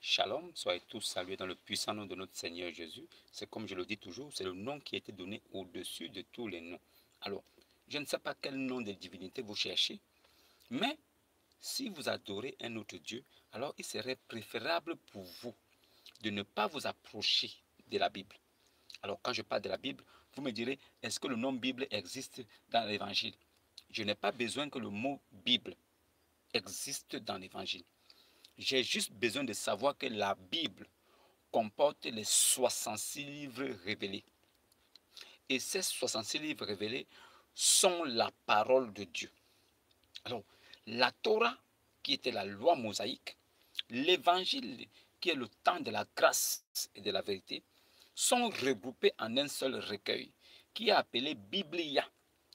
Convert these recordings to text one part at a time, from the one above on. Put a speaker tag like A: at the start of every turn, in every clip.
A: Shalom, soyez tous salués dans le puissant nom de notre Seigneur Jésus. C'est comme je le dis toujours, c'est le nom qui a été donné au-dessus de tous les noms. Alors, je ne sais pas quel nom de divinité vous cherchez, mais si vous adorez un autre Dieu, alors il serait préférable pour vous de ne pas vous approcher de la Bible. Alors, quand je parle de la Bible, vous me direz, est-ce que le nom Bible existe dans l'Évangile? Je n'ai pas besoin que le mot Bible existe dans l'Évangile. J'ai juste besoin de savoir que la Bible comporte les 66 livres révélés. Et ces 66 livres révélés sont la parole de Dieu. Alors, la Torah, qui était la loi mosaïque, l'Évangile, qui est le temps de la grâce et de la vérité, sont regroupés en un seul recueil, qui est appelé Biblia,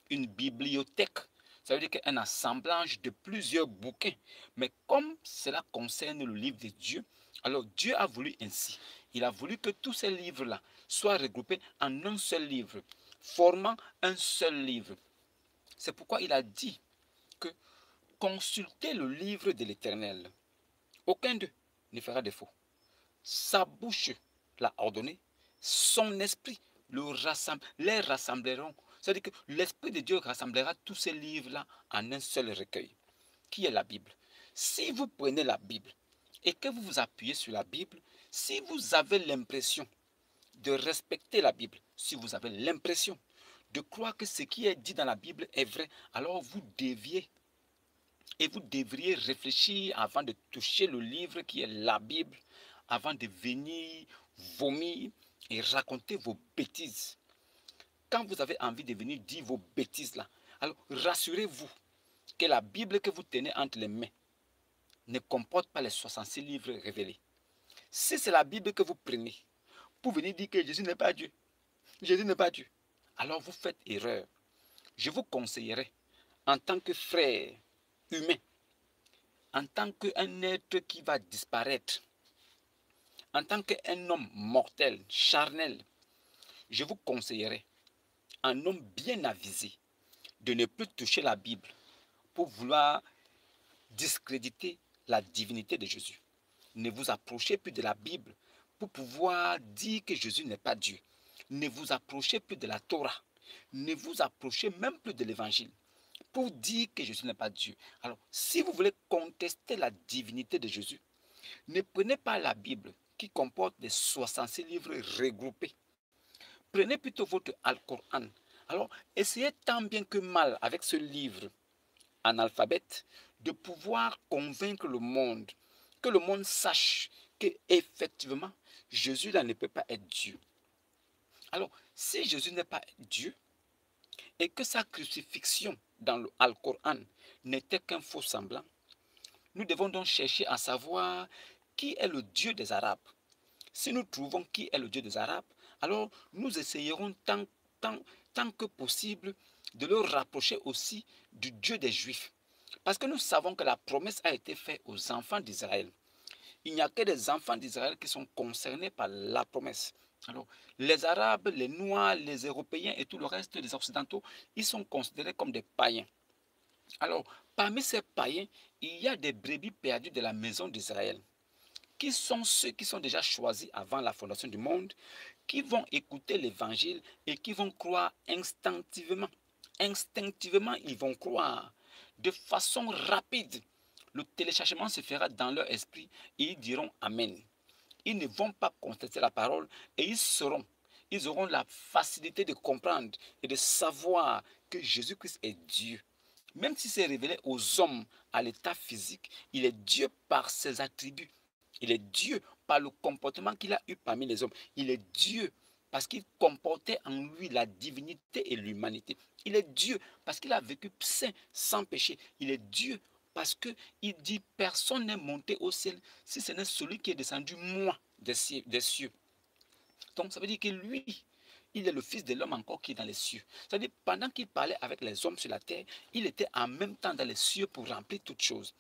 A: une bibliothèque. Ça veut dire qu'un assemblage de plusieurs bouquins. Mais comme cela concerne le livre de Dieu, alors Dieu a voulu ainsi. Il a voulu que tous ces livres-là soient regroupés en un seul livre, formant un seul livre. C'est pourquoi il a dit que consultez le livre de l'Éternel. Aucun d'eux ne fera défaut. Sa bouche l'a ordonné, son esprit les rassembleront. C'est-à-dire que l'Esprit de Dieu rassemblera tous ces livres-là en un seul recueil, qui est la Bible. Si vous prenez la Bible et que vous vous appuyez sur la Bible, si vous avez l'impression de respecter la Bible, si vous avez l'impression de croire que ce qui est dit dans la Bible est vrai, alors vous deviez et vous devriez réfléchir avant de toucher le livre qui est la Bible, avant de venir vomir et raconter vos bêtises. Quand vous avez envie de venir dire vos bêtises là, alors rassurez-vous que la Bible que vous tenez entre les mains ne comporte pas les 66 livres révélés. Si c'est la Bible que vous prenez pour venir dire que Jésus n'est pas Dieu, Jésus n'est pas Dieu, alors vous faites erreur. Je vous conseillerais, en tant que frère humain, en tant qu'un être qui va disparaître, en tant qu'un homme mortel, charnel, je vous conseillerais, un homme bien avisé, de ne plus toucher la Bible pour vouloir discréditer la divinité de Jésus. Ne vous approchez plus de la Bible pour pouvoir dire que Jésus n'est pas Dieu. Ne vous approchez plus de la Torah. Ne vous approchez même plus de l'Évangile pour dire que Jésus n'est pas Dieu. Alors, si vous voulez contester la divinité de Jésus, ne prenez pas la Bible qui comporte les 66 livres regroupés. Prenez plutôt votre Al-Coran. Alors, essayez tant bien que mal avec ce livre analphabète de pouvoir convaincre le monde, que le monde sache que effectivement Jésus là ne peut pas être Dieu. Alors, si Jésus n'est pas Dieu et que sa crucifixion dans le Al-Coran n'était qu'un faux semblant, nous devons donc chercher à savoir qui est le Dieu des Arabes. Si nous trouvons qui est le Dieu des Arabes, alors nous essayerons tant que possible de le rapprocher aussi du Dieu des Juifs. Parce que nous savons que la promesse a été faite aux enfants d'Israël. Il n'y a que des enfants d'Israël qui sont concernés par la promesse. Alors, les Arabes, les Noirs, les Européens et tout le reste des Occidentaux, ils sont considérés comme des païens. Alors, parmi ces païens, il y a des brebis perdues de la maison d'Israël, qui sont ceux qui sont déjà choisis avant la fondation du monde, qui vont écouter l'évangile et qui vont croire instinctivement. Instinctivement, ils vont croire de façon rapide. Le téléchargement se fera dans leur esprit et ils diront Amen. Ils ne vont pas contester la parole et ils auront la facilité de comprendre et de savoir que Jésus-Christ est Dieu. Même si c'est révélé aux hommes à l'état physique, il est Dieu par ses attributs. Il est Dieu par le comportement qu'il a eu parmi les hommes. Il est Dieu parce qu'il comportait en lui la divinité et l'humanité. Il est Dieu parce qu'il a vécu saint, sans péché. Il est Dieu parce qu'il dit personne n'est monté au ciel si ce n'est celui qui est descendu, moi, des cieux. Donc ça veut dire que lui, il est le Fils de l'homme encore qui est dans les cieux. C'est-à-dire, pendant qu'il parlait avec les hommes sur la terre, il était en même temps dans les cieux pour remplir toutes choses.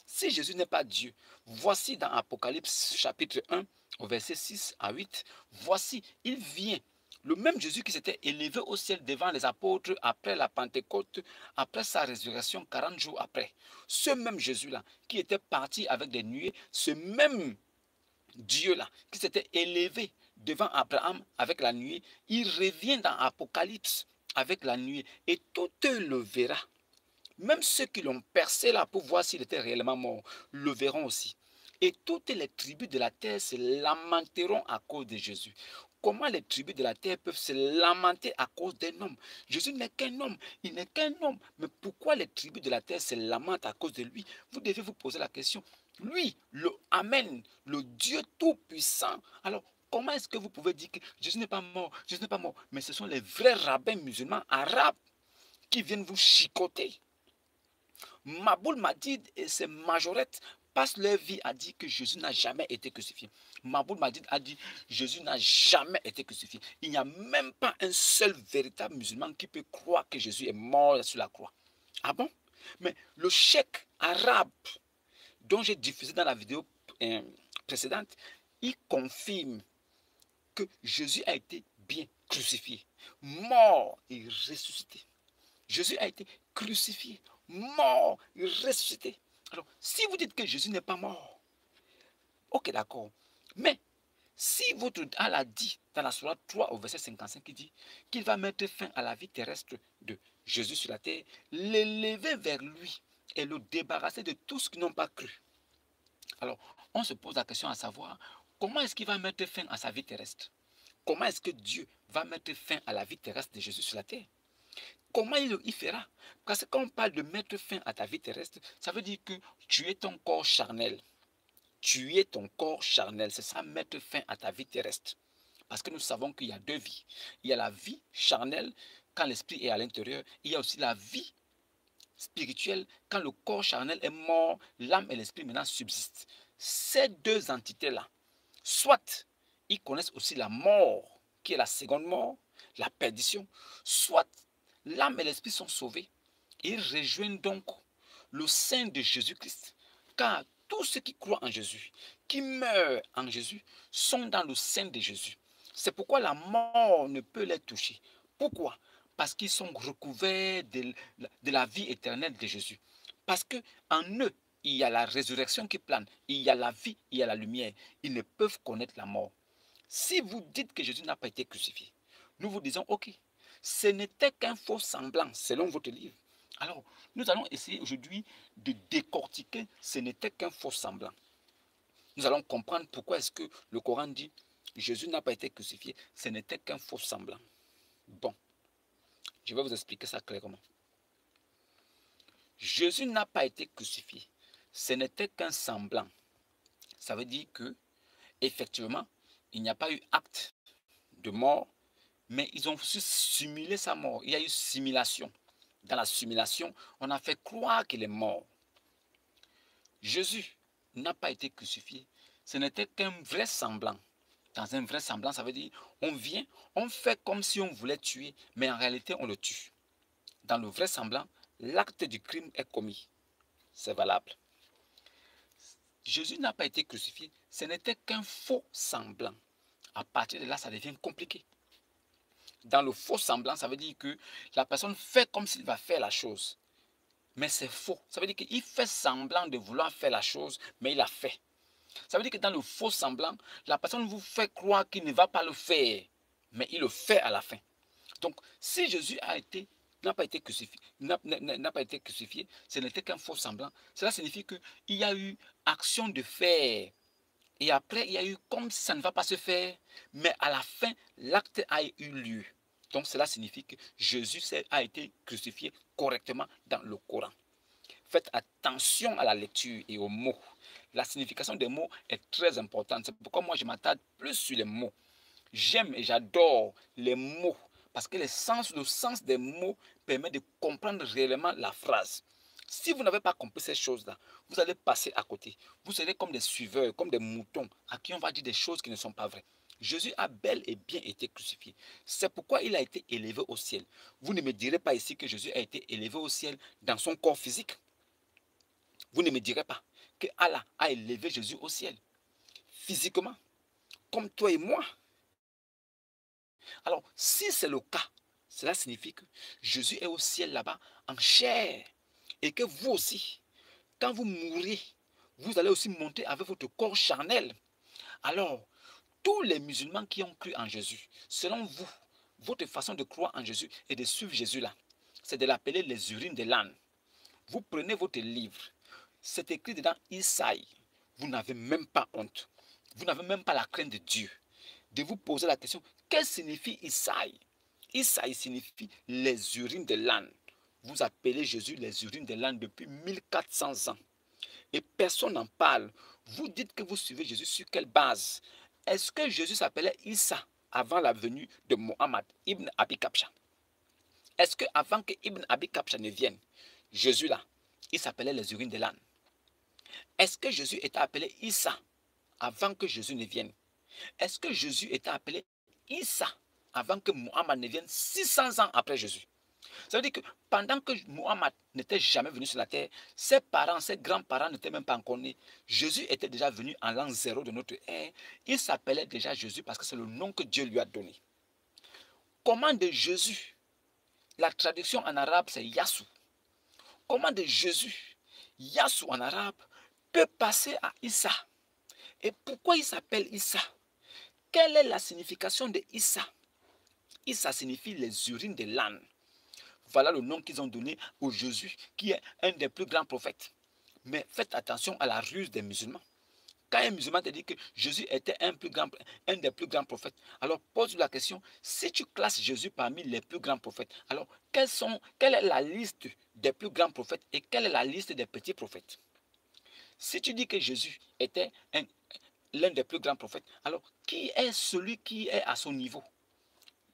A: Si Jésus n'est pas Dieu, voici dans Apocalypse chapitre 1, au verset 6 à 8, voici, il vient. Le même Jésus qui s'était élevé au ciel devant les apôtres après la Pentecôte, après sa résurrection 40 jours après. Ce même Jésus-là, qui était parti avec des nuées, ce même Dieu-là, qui s'était élevé devant Abraham avec la nuée, il revient dans Apocalypse avec la nuée et tout le verra. Même ceux qui l'ont percé là pour voir s'il était réellement mort, le verront aussi. Et toutes les tribus de la terre se lamenteront à cause de Jésus. Comment les tribus de la terre peuvent se lamenter à cause d'un homme? Jésus n'est qu'un homme, il n'est qu'un homme. Mais pourquoi les tribus de la terre se lamentent à cause de lui? Vous devez vous poser la question. Lui, le Amen, le Dieu Tout-Puissant. Alors, comment est-ce que vous pouvez dire que Jésus n'est pas mort, Jésus n'est pas mort? Mais ce sont les vrais rabbins musulmans arabes qui viennent vous chicoter. Maboul Madid et ses majorettes passent leur vie à dire que Jésus n'a jamais été crucifié. Maboul Madid a dit Jésus n'a jamais été crucifié. Il n'y a même pas un seul véritable musulman qui peut croire que Jésus est mort sur la croix. Ah bon? Mais le cheikh arabe dont j'ai diffusé dans la vidéo précédente, il confirme que Jésus a été bien crucifié, mort et ressuscité. Jésus a été crucifié, mort et ressuscité. Alors, si vous dites que Jésus n'est pas mort, ok, d'accord. Mais si votre Allah dit dans la Sourate 3 au verset 55, il dit qu'il va mettre fin à la vie terrestre de Jésus sur la terre, l'élever vers lui et le débarrasser de tous qui n'ont pas cru. Alors, on se pose la question à savoir, comment est-ce qu'il va mettre fin à sa vie terrestre? Comment est-ce que Dieu va mettre fin à la vie terrestre de Jésus sur la terre? Comment il fera? Parce que quand on parle de mettre fin à ta vie terrestre, ça veut dire que tu es ton corps charnel. Tu es ton corps charnel. C'est ça, mettre fin à ta vie terrestre. Parce que nous savons qu'il y a deux vies. Il y a la vie charnelle quand l'esprit est à l'intérieur. Il y a aussi la vie spirituelle quand le corps charnel est mort, l'âme et l'esprit maintenant subsistent. Ces deux entités-là, soit ils connaissent aussi la mort, qui est la seconde mort, la perdition, soit l'âme et l'esprit sont sauvés. Ils rejoignent donc le sein de Jésus-Christ. Car tous ceux qui croient en Jésus, qui meurent en Jésus, sont dans le sein de Jésus. C'est pourquoi la mort ne peut les toucher. Pourquoi? Parce qu'ils sont recouverts de la vie éternelle de Jésus. Parce qu'en eux, il y a la résurrection qui plane, il y a la vie, il y a la lumière. Ils ne peuvent connaître la mort. Si vous dites que Jésus n'a pas été crucifié, nous vous disons, ok, ce n'était qu'un faux semblant, selon votre livre. Alors, nous allons essayer aujourd'hui de décortiquer ce n'était qu'un faux semblant. Nous allons comprendre pourquoi est-ce que le Coran dit Jésus n'a pas été crucifié, ce n'était qu'un faux semblant. Bon, je vais vous expliquer ça clairement. Jésus n'a pas été crucifié, ce n'était qu'un semblant. Ça veut dire que, effectivement, il n'y a pas eu acte de mort, mais ils ont su simuler sa mort. Il y a eu simulation. Dans la simulation, on a fait croire qu'il est mort. Jésus n'a pas été crucifié. Ce n'était qu'un vrai semblant. Dans un vrai semblant, ça veut dire on vient, on fait comme si on voulait tuer, mais en réalité, on le tue. Dans le vrai semblant, l'acte du crime est commis. C'est valable. Jésus n'a pas été crucifié. Ce n'était qu'un faux semblant. À partir de là, ça devient compliqué. Dans le faux semblant, ça veut dire que la personne fait comme s'il va faire la chose. Mais c'est faux. Ça veut dire qu'il fait semblant de vouloir faire la chose, mais il l'a fait. Ça veut dire que dans le faux semblant, la personne vous fait croire qu'il ne va pas le faire, mais il le fait à la fin. Donc, si Jésus n'a pas été crucifié, ce n'était qu'un faux semblant. Cela signifie qu'il y a eu action de faire. Et après, il y a eu comme si ça ne va pas se faire, mais à la fin, l'acte a eu lieu. Donc cela signifie que Jésus a été crucifié correctement dans le Coran. Faites attention à la lecture et aux mots. La signification des mots est très importante. C'est pourquoi moi je m'attarde plus sur les mots. J'aime et j'adore les mots parce que le sens des mots permet de comprendre réellement la phrase. Si vous n'avez pas compris ces choses-là, vous allez passer à côté. Vous serez comme des suiveurs, comme des moutons à qui on va dire des choses qui ne sont pas vraies. Jésus a bel et bien été crucifié. C'est pourquoi il a été élevé au ciel. Vous ne me direz pas ici que Jésus a été élevé au ciel dans son corps physique. Vous ne me direz pas que Allah a élevé Jésus au ciel physiquement, comme toi et moi. Alors, si c'est le cas, cela signifie que Jésus est au ciel là-bas en chair. Et que vous aussi, quand vous mourrez, vous allez aussi monter avec votre corps charnel. Alors, tous les musulmans qui ont cru en Jésus, selon vous, votre façon de croire en Jésus et de suivre Jésus là, c'est de l'appeler les urines de l'âne. Vous prenez votre livre, c'est écrit dedans Isaïe. Vous n'avez même pas honte. Vous n'avez même pas la crainte de Dieu. De vous poser la question, qu'est-ce que signifie Isaïe? Isaïe signifie les urines de l'âne. Vous appelez Jésus les urines de l'âne depuis 1400 ans. Et personne n'en parle. Vous dites que vous suivez Jésus sur quelle base? Est-ce que Jésus s'appelait Issa avant la venue de Mohammed Ibn Abi Kabsha? Est-ce qu'avant que Ibn Abi Kabsha ne vienne, Jésus là, il s'appelait les urines de l'âne? Est-ce que Jésus était appelé Issa avant que Jésus ne vienne? Est-ce que Jésus était appelé Issa avant que Mohammed ne vienne 600 ans après Jésus? Ça veut dire que pendant que Mohammed n'était jamais venu sur la terre, ses parents, ses grands-parents n'étaient même pas encore nés. Jésus était déjà venu en l'an 0 de notre ère. Il s'appelait déjà Jésus parce que c'est le nom que Dieu lui a donné. Comment de Jésus, la traduction en arabe c'est Yassou. Comment de Jésus, Yassou en arabe, peut passer à Issa? Et pourquoi il s'appelle Issa? Quelle est la signification de Issa? Issa signifie les urines de l'âne. Voilà le nom qu'ils ont donné au Jésus, qui est un des plus grands prophètes. Mais faites attention à la ruse des musulmans. Quand un musulman te dit que Jésus était un des plus grands prophètes, alors pose la question, si tu classes Jésus parmi les plus grands prophètes, alors quelle est la liste des plus grands prophètes et quelle est la liste des petits prophètes? Si tu dis que Jésus était l'un des plus grands prophètes, alors qui est celui qui est à son niveau?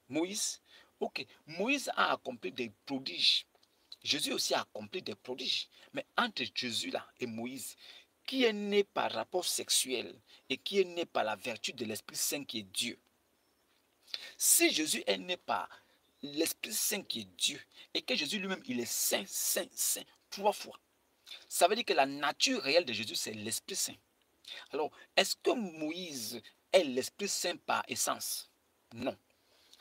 A: Moïse? Ok, Moïse a accompli des prodiges. Jésus aussi a accompli des prodiges. Mais entre Jésus là et Moïse, qui est né par rapport sexuel et qui est né par la vertu de l'Esprit Saint qui est Dieu? Si Jésus est né par l'Esprit Saint qui est Dieu et que Jésus lui-même il est saint, saint, saint, 3 fois, ça veut dire que la nature réelle de Jésus c'est l'Esprit Saint. Alors, est-ce que Moïse est l'Esprit Saint par essence? Non.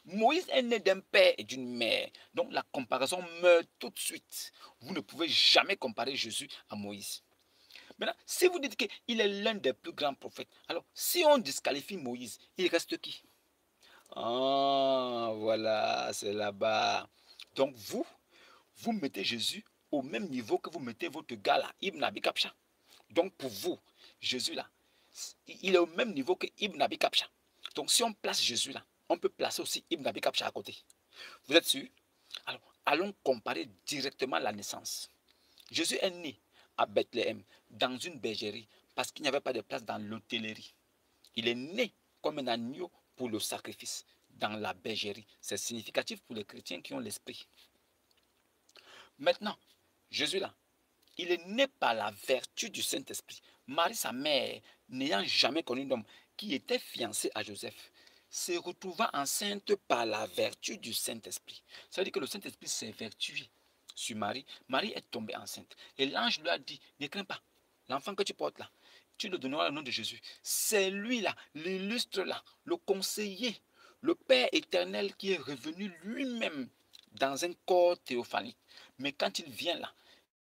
A: Moïse est né d'un père et d'une mère. Donc la comparaison meurt tout de suite. Vous ne pouvez jamais comparer Jésus à Moïse. Maintenant, si vous dites qu'il est l'un des plus grands prophètes, alors si on disqualifie Moïse, il reste qui? Ah, voilà, c'est là-bas. Donc vous mettez Jésus au même niveau que vous mettez votre gars là, Ibn Abi Kabsha. Donc pour vous, Jésus là, il est au même niveau que Ibn Abi Kabsha. Donc si on place Jésus là, on peut placer aussi Ibn Abi Kabsha à côté. Vous êtes sûr? Alors, allons comparer directement la naissance. Jésus est né à Bethléem, dans une bergerie, parce qu'il n'y avait pas de place dans l'hôtellerie. Il est né comme un agneau pour le sacrifice, dans la bergerie. C'est significatif pour les chrétiens qui ont l'esprit. Maintenant, Jésus là, il est né par la vertu du Saint-Esprit. Marie, sa mère, n'ayant jamais connu d'homme, qui était fiancée à Joseph, se retrouva enceinte par la vertu du Saint-Esprit. Ça veut dire que le Saint-Esprit s'est vertué sur Marie. Marie est tombée enceinte. Et l'ange lui a dit, ne crains pas, l'enfant que tu portes là, tu le donneras au nom de Jésus. C'est lui là, l'illustre là, le conseiller, le Père éternel qui est revenu lui-même dans un corps théophanique. Mais quand il vient là,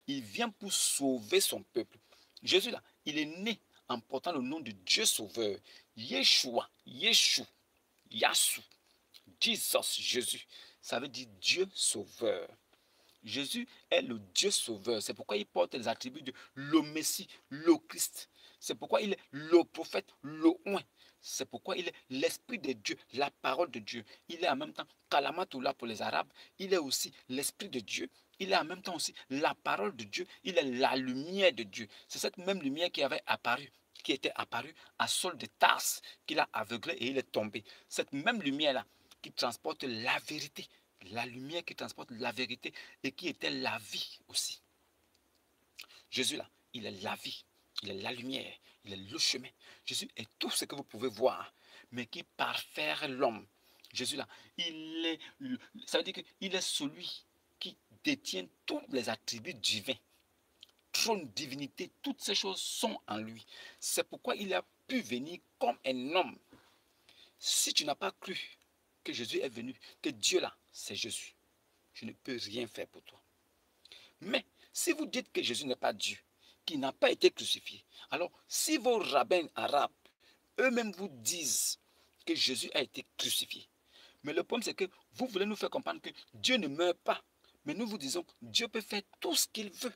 A: il vient pour sauver son peuple. Jésus là, il est né en portant le nom de Dieu sauveur. Yeshua, Yeshua, Yassou, Jesus, Jésus. Ça veut dire Dieu sauveur. Jésus est le Dieu sauveur. C'est pourquoi il porte les attributs de le Messie, le Christ. C'est pourquoi il est le prophète, le oint. C'est pourquoi il est l'Esprit de Dieu, la parole de Dieu. Il est en même temps Kalamatoula pour les Arabes. Il est aussi l'Esprit de Dieu. Il est en même temps aussi la parole de Dieu. Il est la lumière de Dieu. C'est cette même lumière qui avait apparu, qui était apparue à Saul de Tarse, qu'il a aveuglé et il est tombé. Cette même lumière-là qui transporte la vérité. La lumière qui transporte la vérité et qui était la vie aussi. Jésus là, il est la vie, il est la lumière, il est le chemin. Jésus est tout ce que vous pouvez voir, mais qui parfaire l'homme. Jésus là, ça veut dire qu'il est celui qui détient tous les attributs divins. Trône, divinité, toutes ces choses sont en lui. C'est pourquoi il a pu venir comme un homme. Si tu n'as pas cru que Jésus est venu, que Dieu là, c'est Jésus, je ne peux rien faire pour toi. Mais si vous dites que Jésus n'est pas Dieu, qu'il n'a pas été crucifié, alors si vos rabbins arabes, eux-mêmes vous disent que Jésus a été crucifié. Mais le problème, c'est que vous voulez nous faire comprendre que Dieu ne meurt pas. Mais nous vous disons, Dieu peut faire tout ce qu'il veut.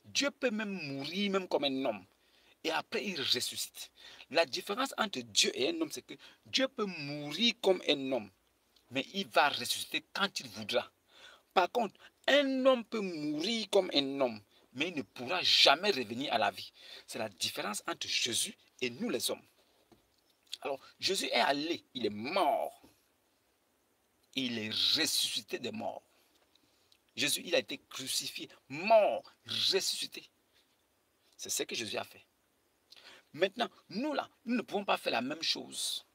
A: Dieu peut même mourir, même comme un homme. Et après, il ressuscite. La différence entre Dieu et un homme, c'est que Dieu peut mourir comme un homme, mais il va ressusciter quand il voudra. Par contre, un homme peut mourir comme un homme, mais il ne pourra jamais revenir à la vie. C'est la différence entre Jésus et nous les hommes. Alors, Jésus est allé, il est mort. Il est ressuscité des morts. Jésus, il a été crucifié, mort, ressuscité. C'est ce que Jésus a fait. Maintenant, nous là, nous ne pouvons pas faire la même chose.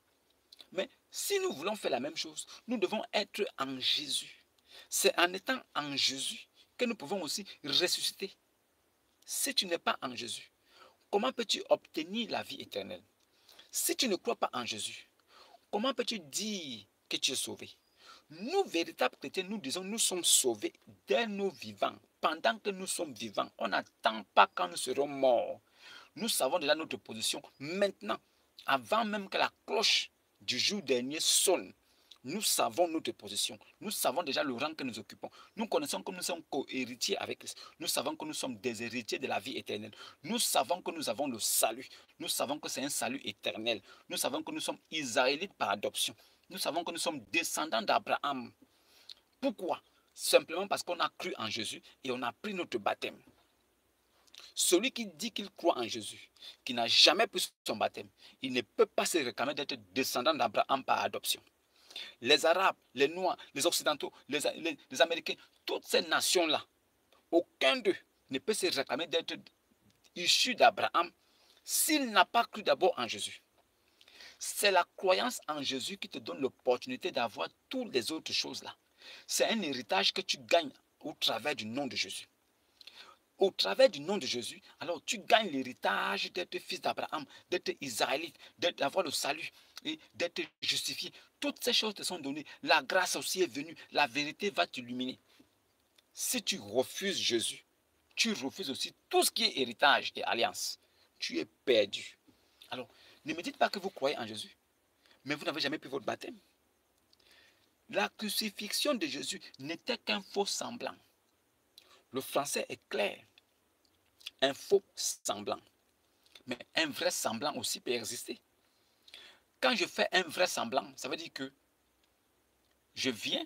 A: Mais si nous voulons faire la même chose, nous devons être en Jésus. C'est en étant en Jésus que nous pouvons aussi ressusciter. Si tu n'es pas en Jésus, comment peux-tu obtenir la vie éternelle? Si tu ne crois pas en Jésus, comment peux-tu dire que tu es sauvé? Nous, véritables chrétiens, nous disons nous sommes sauvés dès nos vivants. Pendant que nous sommes vivants, on n'attend pas quand nous serons morts. Nous savons déjà notre position. Maintenant, avant même que la cloche du jour dernier sonne, nous savons notre position. Nous savons déjà le rang que nous occupons. Nous connaissons que nous sommes co-héritiers avec Christ. Nous savons que nous sommes des héritiers de la vie éternelle. Nous savons que nous avons le salut. Nous savons que c'est un salut éternel. Nous savons que nous sommes israélites par adoption. Nous savons que nous sommes descendants d'Abraham. Pourquoi? Simplement parce qu'on a cru en Jésus et on a pris notre baptême. Celui qui dit qu'il croit en Jésus, qui n'a jamais pris son baptême, il ne peut pas se réclamer d'être descendant d'Abraham par adoption. Les Arabes, les Noirs, les Occidentaux, les Américains, toutes ces nations-là, aucun d'eux ne peut se réclamer d'être issu d'Abraham s'il n'a pas cru d'abord en Jésus. C'est la croyance en Jésus qui te donne l'opportunité d'avoir toutes les autres choses-là. C'est un héritage que tu gagnes au travers du nom de Jésus. Au travers du nom de Jésus, alors tu gagnes l'héritage d'être fils d'Abraham, d'être israélite, d'avoir le salut et d'être justifié. Toutes ces choses te sont données. La grâce aussi est venue. La vérité va t'illuminer. Si tu refuses Jésus, tu refuses aussi tout ce qui est héritage et alliance. Tu es perdu. Alors, ne me dites pas que vous croyez en Jésus, mais vous n'avez jamais pris votre baptême. La crucifixion de Jésus n'était qu'un faux semblant. Le français est clair. Un faux semblant. Mais un vrai semblant aussi peut exister. Quand je fais un vrai semblant, ça veut dire que je viens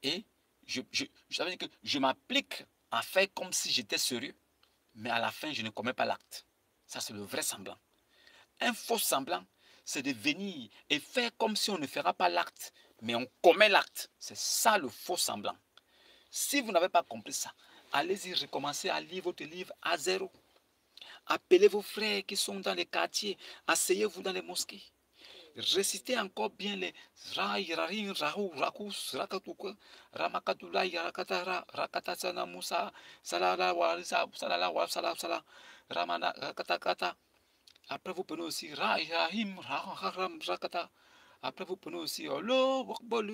A: et ça veut dire que je m'applique à faire comme si j'étais sérieux, mais à la fin, je ne commets pas l'acte. Ça, c'est le vrai semblant. Un faux semblant, c'est de venir et faire comme si on ne fera pas l'acte, mais on commet l'acte. C'est ça le faux semblant. Si vous n'avez pas compris ça, allez-y recommencer à lire votre livre à zéro. Appelez vos frères qui sont dans les quartiers, asseyez-vous dans les mosquées. Récitez encore bien les Rai, Rarin, Rahou, Rakus, Rakatuka, Ramakatula, Yarakatara, Rakatasana Musa, Salala, Walisa, Salala, Wasala, Sala, Ramana, Rakatakata. Après, vous prenez aussi Rai, Rahim, Raharam, Rakata. Après, vous prenez aussi Olo, Rockball,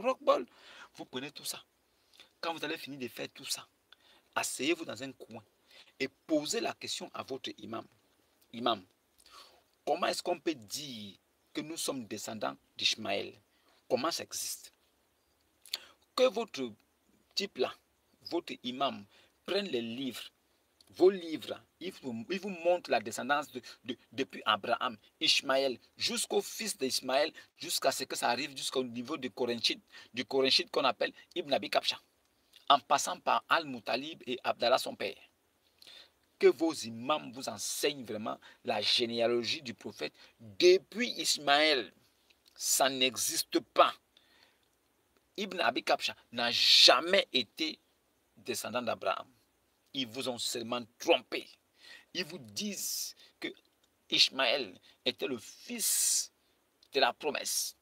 A: Rockball. Vous prenez tout ça. Quand vous allez finir de faire tout ça, asseyez-vous dans un coin et posez la question à votre imam. Imam, comment est-ce qu'on peut dire que nous sommes descendants d'Ishmaël? Comment ça existe? Que votre type là, votre imam, prenne les livres, vos livres, il vous montre la descendance depuis Abraham, Ishmaël, jusqu'au fils d'Ishmaël, jusqu'à ce que ça arrive jusqu'au niveau du Korenchite qu'on appelle Ibn Abi Kapcha, en passant par Al-Muttalib et Abdallah son père. Que vos imams vous enseignent vraiment la généalogie du prophète depuis Ismaël. Ça n'existe pas. Ibn Abi Kapcha n'a jamais été descendant d'Abraham. Ils vous ont seulement trompé. Ils vous disent que Ishmaël était le fils de la promesse.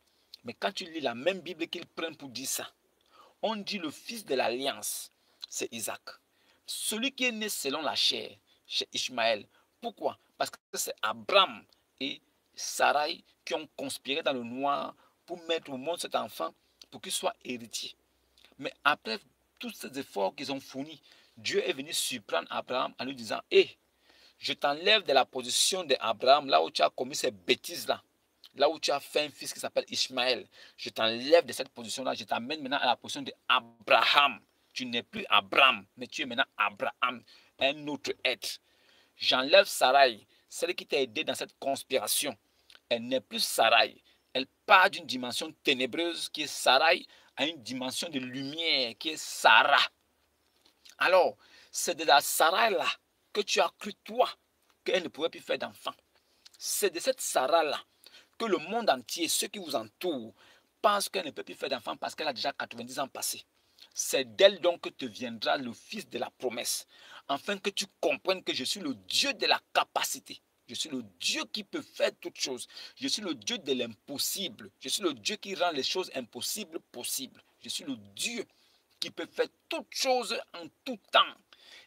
A: Mais quand tu lis la même Bible qu'ils prennent pour dire ça, on dit le fils de l'alliance, c'est Isaac. Celui qui est né selon la chair, chez Ishmaël. Pourquoi? Parce que c'est Abraham et Sarai qui ont conspiré dans le noir pour mettre au monde cet enfant pour qu'il soit héritier. Mais après tous ces efforts qu'ils ont fournis, Dieu est venu surprendre Abraham en lui disant: Hé, Je t'enlève de la position d'Abraham, là où tu as commis ces bêtises-là. Là où tu as fait un fils qui s'appelle Ishmaël. Je t'enlève de cette position-là. Je t'amène maintenant à la position d'Abraham. Tu n'es plus Abraham, mais tu es maintenant Abraham, un autre être. J'enlève Sarai, celle qui t'a aidé dans cette conspiration. Elle n'est plus Sarai. Elle part d'une dimension ténébreuse qui est Sarai à une dimension de lumière qui est Sarah. Alors, c'est de la Sarah-là que tu as cru, toi, qu'elle ne pouvait plus faire d'enfant. C'est de cette Sarah-là que le monde entier, ceux qui vous entourent, pensent qu'elle ne peut plus faire d'enfant parce qu'elle a déjà 90 ans passés. C'est d'elle donc que te viendra le fils de la promesse, afin que tu comprennes que je suis le Dieu de la capacité. Je suis le Dieu qui peut faire toutes choses. Je suis le Dieu de l'impossible. Je suis le Dieu qui rend les choses impossibles possibles. Je suis le Dieu qui peut faire toutes choses en tout temps.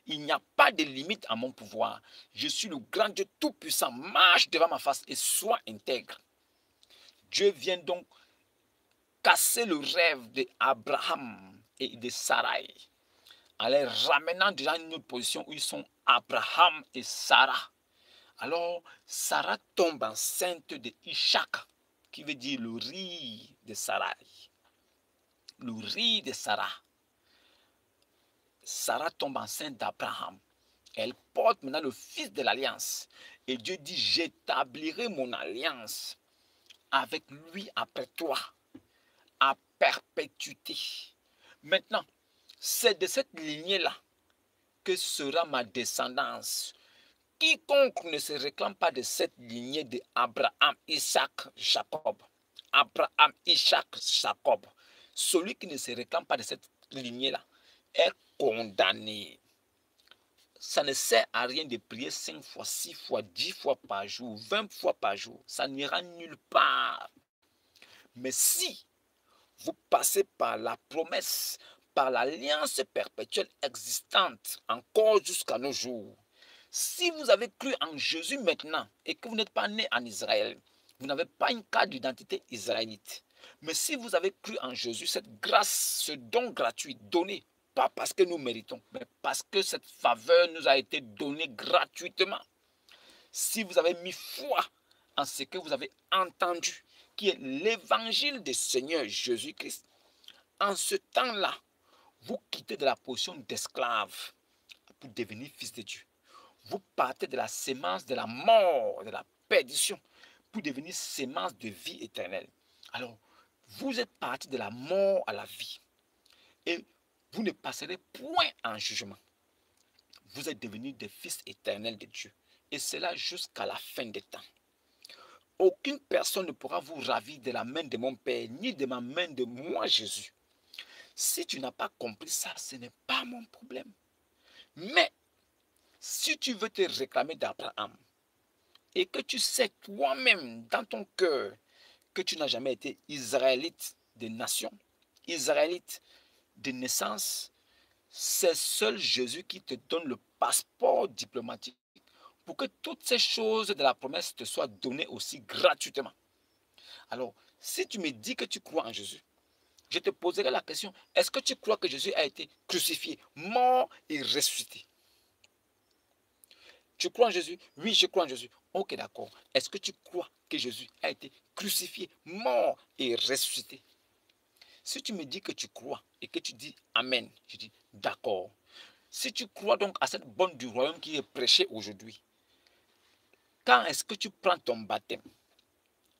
A: Il n'y a pas de limite à mon pouvoir. Je suis le grand Dieu tout-puissant. Marche devant ma face et sois intègre. Dieu vient donc casser le rêve d'Abraham et de Sarai en les ramenant déjà à une autre position où ils sont Abraham et Sarah. Alors, Sarah tombe enceinte de Ishak, qui veut dire le riz de Sarai. Le riz de Sarah. Sarah tombe enceinte d'Abraham. Elle porte maintenant le fils de l'alliance. Et Dieu dit, j'établirai mon alliance avec lui après toi, à perpétuité. Maintenant, c'est de cette lignée-là que sera ma descendance. Quiconque ne se réclame pas de cette lignée de Abraham, Isaac, Jacob. Abraham, Isaac, Jacob. Celui qui ne se réclame pas de cette lignée-là est condamné. Ça ne sert à rien de prier 5 fois, 6 fois, 10 fois par jour, 20 fois par jour. Ça n'ira nulle part. Mais si vous passez par la promesse, par l'alliance perpétuelle existante, encore jusqu'à nos jours, si vous avez cru en Jésus maintenant et que vous n'êtes pas né en Israël, vous n'avez pas une carte d'identité israélite. Mais si vous avez cru en Jésus, cette grâce, ce don gratuit donné, pas parce que nous méritons, mais parce que cette faveur nous a été donnée gratuitement. Si vous avez mis foi en ce que vous avez entendu, qui est l'évangile du Seigneur Jésus-Christ, en ce temps-là, vous quittez de la position d'esclave pour devenir fils de Dieu. Vous partez de la sémence de la mort, de la perdition, pour devenir sémence de vie éternelle. Alors, vous êtes parti de la mort à la vie. Et vous ne passerez point en jugement. Vous êtes devenus des fils éternels de Dieu. Et cela jusqu'à la fin des temps. Aucune personne ne pourra vous ravir de la main de mon Père, ni de ma main de moi, Jésus. Si tu n'as pas compris ça, ce n'est pas mon problème. Mais, si tu veux te réclamer d'Abraham, et que tu sais toi-même dans ton cœur que tu n'as jamais été israélite de nation, israélite de naissance, c'est seul Jésus qui te donne le passeport diplomatique pour que toutes ces choses de la promesse te soient données aussi gratuitement. Alors, si tu me dis que tu crois en Jésus, je te poserai la question, est-ce que tu crois que Jésus a été crucifié, mort et ressuscité? Tu crois en Jésus? Oui, je crois en Jésus. Ok, d'accord. Est-ce que tu crois que Jésus a été crucifié, mort et ressuscité? Si tu me dis que tu crois et que tu dis Amen, je dis d'accord. Si tu crois donc à cette bonne du royaume qui est prêchée aujourd'hui, quand est-ce que tu prends ton baptême?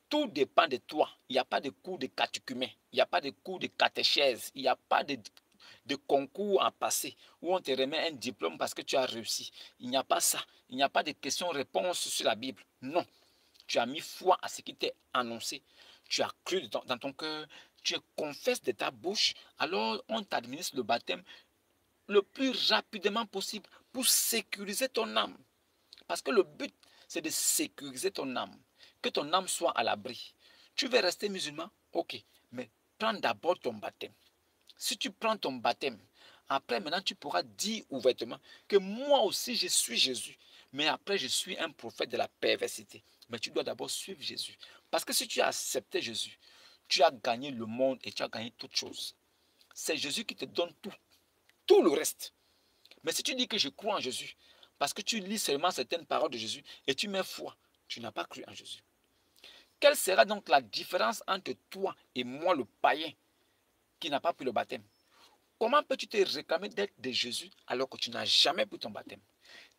A: Tout dépend de toi. Il n'y a pas de cours de catéchumène, il n'y a pas de cours de catéchèse, il n'y a pas de concours à passer où on te remet un diplôme parce que tu as réussi. Il n'y a pas ça. Il n'y a pas de questions-réponses sur la Bible. Non. Tu as mis foi à ce qui t'est annoncé. Tu as cru dans ton cœur. Tu confesses de ta bouche. Alors, on t'administre le baptême le plus rapidement possible pour sécuriser ton âme. Parce que le but, c'est de sécuriser ton âme. Que ton âme soit à l'abri. Tu veux rester musulman? Ok. Mais prends d'abord ton baptême. Si tu prends ton baptême, après maintenant tu pourras dire ouvertement que moi aussi je suis Jésus. Mais après je suis un prophète de la perversité. Mais tu dois d'abord suivre Jésus. Parce que si tu as accepté Jésus, tu as gagné le monde et tu as gagné toutes choses. C'est Jésus qui te donne tout. Tout le reste. Mais si tu dis que je crois en Jésus, parce que tu lis seulement certaines paroles de Jésus et tu mets foi. Tu n'as pas cru en Jésus. Quelle sera donc la différence entre toi et moi, le païen, qui n'a pas pris le baptême? Comment peux-tu te réclamer d'être de Jésus alors que tu n'as jamais pris ton baptême?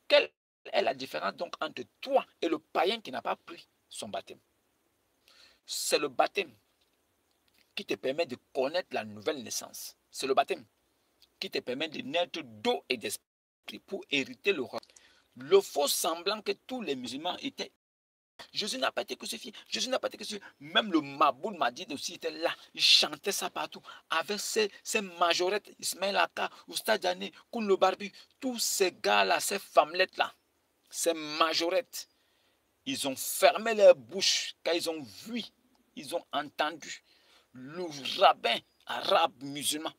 A: Quelle est la différence donc entre toi et le païen qui n'a pas pris son baptême? C'est le baptême qui te permet de connaître la nouvelle naissance. C'est le baptême qui te permet de naître d'eau et d'esprit pour hériter le royaume. Le faux semblant que tous les musulmans étaient. Jésus n'a pas été crucifié. Jésus n'a pas été crucifié. Même le Maboul m'a dit aussi, était là. Il chantait ça partout. Avec ses majorettes, Ismaël Aka, Oustad Dane, Koun le Barbu, tous ces gars-là, ces femmelettes-là, ces majorettes, ils ont fermé leur bouche quand ils ont vu, ils ont entendu le rabbin arabe musulman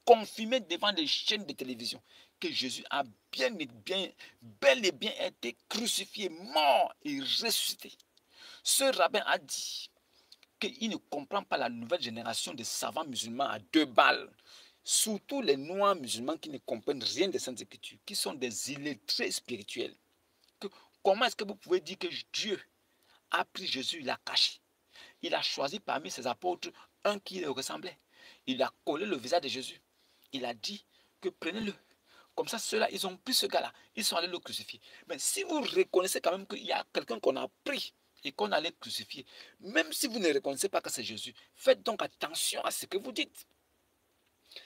A: confirmer devant des chaînes de télévision que Jésus a bel et bien été crucifié, mort et ressuscité. Ce rabbin a dit qu'il ne comprend pas la nouvelle génération de savants musulmans à 2 balles, surtout les noirs musulmans qui ne comprennent rien des Saintes Écritures, qui sont des illettrés spirituels. Comment est-ce que vous pouvez dire que Dieu a pris Jésus, il l'a caché? Il a choisi parmi ses apôtres un qui le ressemblait. Il a collé le visage de Jésus. Il a dit que prenez-le. Comme ça, ceux-là, ils ont pris ce gars-là. Ils sont allés le crucifier. Mais si vous reconnaissez quand même qu'il y a quelqu'un qu'on a pris et qu'on allait crucifier, même si vous ne reconnaissez pas que c'est Jésus, faites donc attention à ce que vous dites.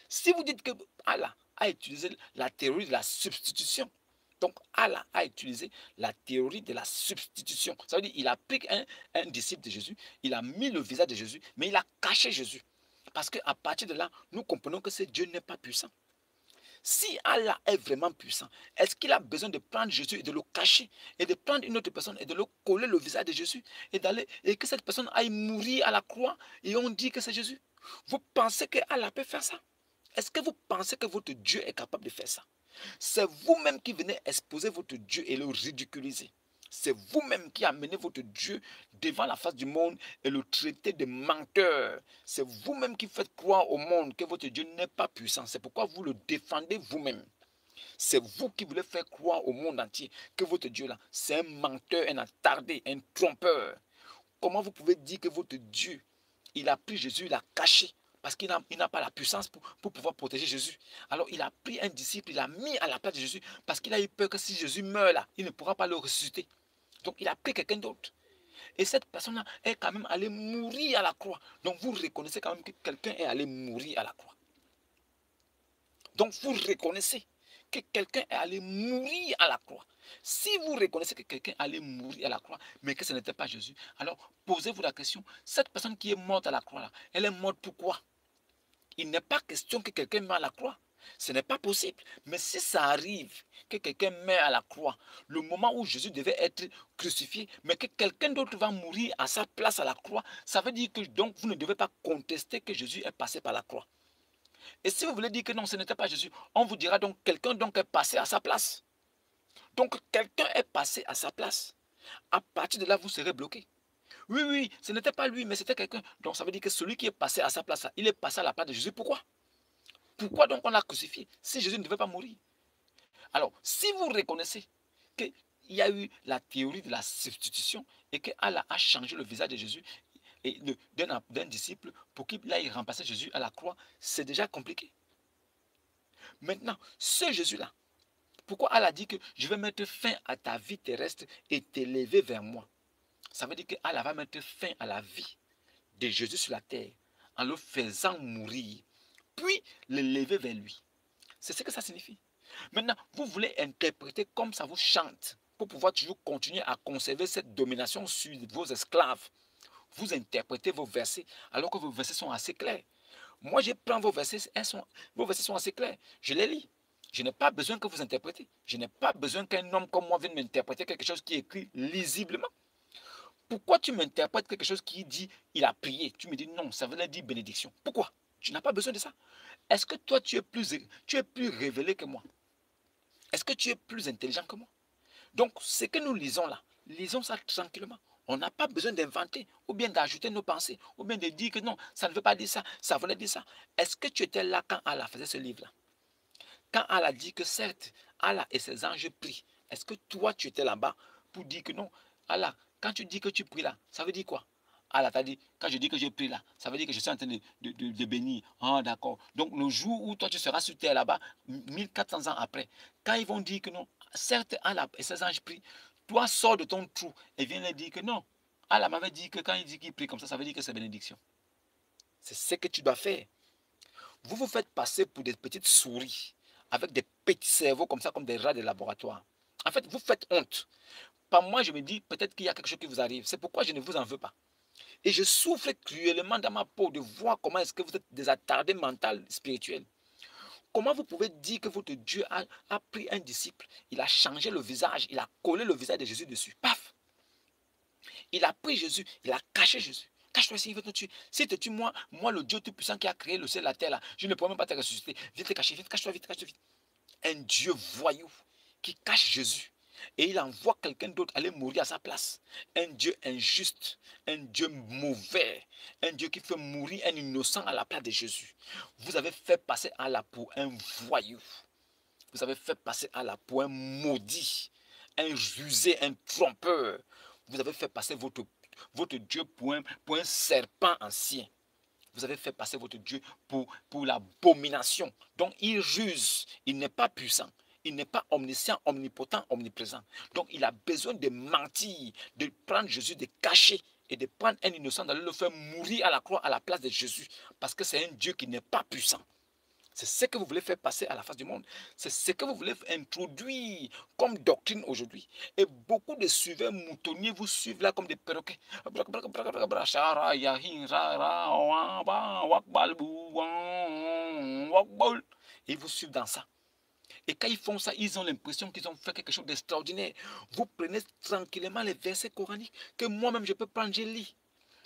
A: Si vous dites que Allah a utilisé la théorie de la substitution, donc Allah a utilisé la théorie de la substitution. Ça veut dire qu'il a pris un disciple de Jésus, il a mis le visage de Jésus, mais il a caché Jésus. Parce qu'à partir de là, nous comprenons que ce Dieu n'est pas puissant. Si Allah est vraiment puissant, est-ce qu'il a besoin de prendre Jésus et de le cacher et de prendre une autre personne et de le coller le visage de Jésus et que cette personne aille mourir à la croix et on dit que c'est Jésus? Vous pensez que Allah peut faire ça? Est-ce que vous pensez que votre Dieu est capable de faire ça? C'est vous-même qui venez exposer votre Dieu et le ridiculiser. C'est vous-même qui amenez votre Dieu devant la face du monde et le traitez de menteur. C'est vous-même qui faites croire au monde que votre Dieu n'est pas puissant. C'est pourquoi vous le défendez vous-même. C'est vous qui voulez faire croire au monde entier que votre Dieu-là, c'est un menteur, un attardé, un trompeur. Comment vous pouvez dire que votre Dieu, il a pris Jésus, il l'a caché parce qu'il n'a pas la puissance pour pouvoir protéger Jésus. Alors il a pris un disciple, il l'a mis à la place de Jésus parce qu'il a eu peur que si Jésus meurt là, il ne pourra pas le ressusciter. Donc il a pris quelqu'un d'autre. Et cette personne-là est quand même allée mourir à la croix. Donc vous reconnaissez quand même que quelqu'un est allé mourir à la croix. Donc vous reconnaissez que quelqu'un est allé mourir à la croix. Si vous reconnaissez que quelqu'un est allé mourir à la croix, mais que ce n'était pas Jésus, alors posez-vous la question, cette personne qui est morte à la croix, là, elle est morte pourquoi? Il n'est pas question que quelqu'un meure à la croix. Ce n'est pas possible. Mais si ça arrive que quelqu'un meurt à la croix, le moment où Jésus devait être crucifié, mais que quelqu'un d'autre va mourir à sa place à la croix, ça veut dire que donc vous ne devez pas contester que Jésus est passé par la croix. Et si vous voulez dire que non, ce n'était pas Jésus, on vous dira donc quelqu'un donc est passé à sa place. Donc quelqu'un est passé à sa place. À partir de là, vous serez bloqué. Oui, oui, ce n'était pas lui, mais c'était quelqu'un. Donc ça veut dire que celui qui est passé à sa place, il est passé à la place de Jésus. Pourquoi? Pourquoi donc on l'a crucifié si Jésus ne devait pas mourir? Alors, si vous reconnaissez qu'il y a eu la théorie de la substitution et que Allah a changé le visage de Jésus et d'un disciple pour qu'il aille remplacer Jésus à la croix, c'est déjà compliqué. Maintenant, ce Jésus-là, pourquoi Allah dit que je vais mettre fin à ta vie terrestre et t'élever vers moi? Ça veut dire que Allah va mettre fin à la vie de Jésus sur la terre en le faisant mourir, puis l'élever vers lui. C'est ce que ça signifie. Maintenant, vous voulez interpréter comme ça vous chante pour pouvoir toujours continuer à conserver cette domination sur vos esclaves. Vous interprétez vos versets alors que vos versets sont assez clairs. Moi, je prends vos versets sont assez clairs. Je les lis. Je n'ai pas besoin que vous interprétez. Je n'ai pas besoin qu'un homme comme moi vienne m'interpréter quelque chose qui est écrit lisiblement. Pourquoi tu m'interprètes quelque chose qui dit il a prié? Tu me dis non, ça veut dire bénédiction. Pourquoi? Tu n'as pas besoin de ça. Est-ce que toi, tu es plus révélé que moi? Est-ce que tu es plus intelligent que moi? Donc, ce que nous lisons là, lisons ça tranquillement. On n'a pas besoin d'inventer ou bien d'ajouter nos pensées ou bien de dire que non, ça ne veut pas dire ça, ça voulait dire ça. Est-ce que tu étais là quand Allah faisait ce livre-là? Quand Allah dit que certes, Allah et ses anges prient, Est-ce que toi, tu étais là-bas pour dire que non? Allah, quand tu dis que tu pries là, ça veut dire quoi? Allah t'a dit, quand je dis que je prie là, ça veut dire que je suis en train de bénir. Ah, d'accord. Donc, le jour où toi, tu seras sur terre là-bas, 1400 ans après, quand ils vont dire que non, certes, Allah et ses anges prient, toi, sors de ton trou et viens leur dire que non. Allah m'avait dit que quand il dit qu'il prie comme ça veut dire que c'est bénédiction. C'est ce que tu dois faire. Vous vous faites passer pour des petites souris avec des petits cerveaux comme ça, comme des rats de laboratoire. En fait, vous faites honte. Par moi, je me dis peut-être qu'il y a quelque chose qui vous arrive. C'est pourquoi je ne vous en veux pas. Et je souffre cruellement dans ma peau de voir comment est-ce que vous êtes des attardés mentaux, spirituels. Comment vous pouvez dire que votre Dieu a pris un disciple, il a changé le visage, il a collé le visage de Jésus dessus. Paf! Il a pris Jésus, il a caché Jésus. Cache-toi ici, il veut te tuer. S'il te tue, moi, le Dieu tout-puissant qui a créé le ciel et la terre, là, je ne pourrais même pas te ressusciter. Viens te cacher, viens, cache-toi vite, cache-toi vite. Un Dieu voyou qui cache Jésus. Et il envoie quelqu'un d'autre aller mourir à sa place. Un Dieu injuste, un Dieu mauvais, un Dieu qui fait mourir un innocent à la place de Jésus. Vous avez fait passer Allah pour un voyou. Vous avez fait passer Allah pour un maudit, un rusé, un trompeur. Vous avez fait passer votre Dieu pour un serpent ancien. Vous avez fait passer votre Dieu pour l'abomination. Donc il ruse, il n'est pas puissant. Il n'est pas omniscient, omnipotent, omniprésent. Donc il a besoin de mentir, de prendre Jésus, de cacher et de prendre un innocent, d'aller le faire mourir à la croix à la place de Jésus. Parce que c'est un Dieu qui n'est pas puissant. C'est ce que vous voulez faire passer à la face du monde. C'est ce que vous voulez introduire comme doctrine aujourd'hui. Et beaucoup de suiveurs moutonniers vous suivent là comme des perroquets. Et ils vous suivent dans ça. Et quand ils font ça, ils ont l'impression qu'ils ont fait quelque chose d'extraordinaire. Vous prenez tranquillement les versets coraniques que moi-même je peux prendre, je lis.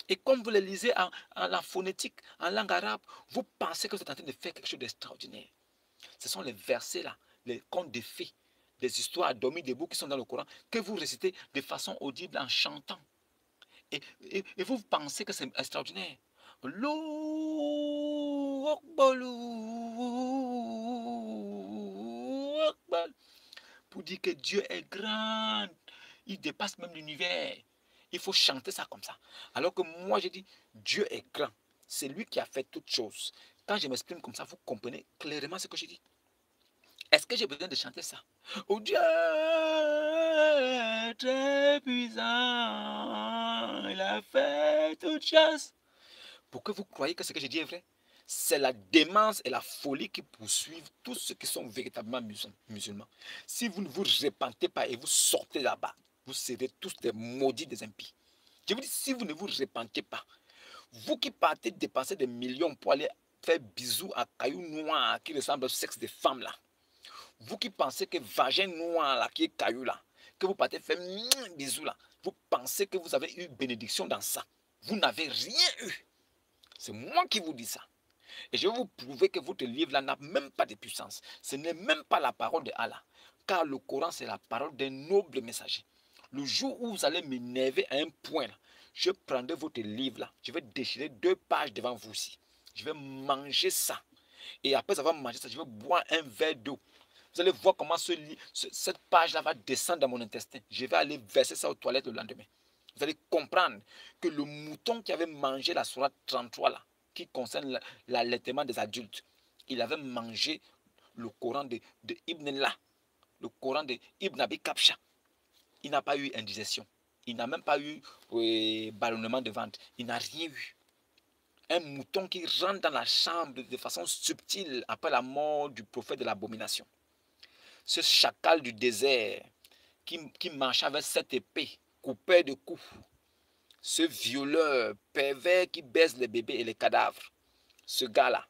A: Et comme vous les lisez en la phonétique, en langue arabe, vous pensez que vous êtes en train de faire quelque chose d'extraordinaire. Ce sont les versets là, les contes de fées, des histoires à dormir debout qui sont dans le Coran, que vous récitez de façon audible en chantant. Et vous pensez que c'est extraordinaire. Pour dire que Dieu est grand, il dépasse même l'univers. Il faut chanter ça comme ça. Alors que moi, je dis, Dieu est grand. C'est lui qui a fait toutes choses. Quand je m'exprime comme ça, vous comprenez clairement ce que je dis. Est-ce que j'ai besoin de chanter ça? Oh Dieu est très puissant, il a fait toutes choses. Pour que vous croyez que ce que je dis est vrai, c'est la démence et la folie qui poursuivent tous ceux qui sont véritablement musulmans. Si vous ne vous repentez pas et vous sortez là-bas, vous serez tous des maudits, des impies. Je vous dis, si vous ne vous repentez pas, vous qui partez dépenser des millions pour aller faire bisous à cailloux noirs qui ressemblent au sexe des femmes là, vous qui pensez que vagin noir là, qui est caillou là, que vous partez faire bisous là, vous pensez que vous avez eu bénédiction dans ça. Vous n'avez rien eu. C'est moi qui vous dis ça. Et je vais vous prouver que votre livre-là n'a même pas de puissance. Ce n'est même pas la parole de Allah. Car le Coran, c'est la parole d'un noble messager. Le jour où vous allez m'énerver à un point, là, je prendrai votre livre-là. Je vais déchirer 2 pages devant vous aussi. Je vais manger ça. Et après avoir mangé ça, je vais boire un verre d'eau. Vous allez voir comment cette page-là va descendre dans mon intestin. Je vais aller verser ça aux toilettes le lendemain. Vous allez comprendre que le mouton qui avait mangé la sourate 33 là, qui concerne l'allaitement des adultes, il avait mangé le Coran de Ibn Allah, le Coran de Ibn Abi Kapsha. Il n'a pas eu indigestion. Il n'a même pas eu ballonnement de ventre. Il n'a rien eu. Un mouton qui rentre dans la chambre de façon subtile après la mort du prophète de l'abomination. Ce chacal du désert qui marchait avec cette épée coupée de coups. Ce violeur pervers qui baise les bébés et les cadavres. Ce gars-là,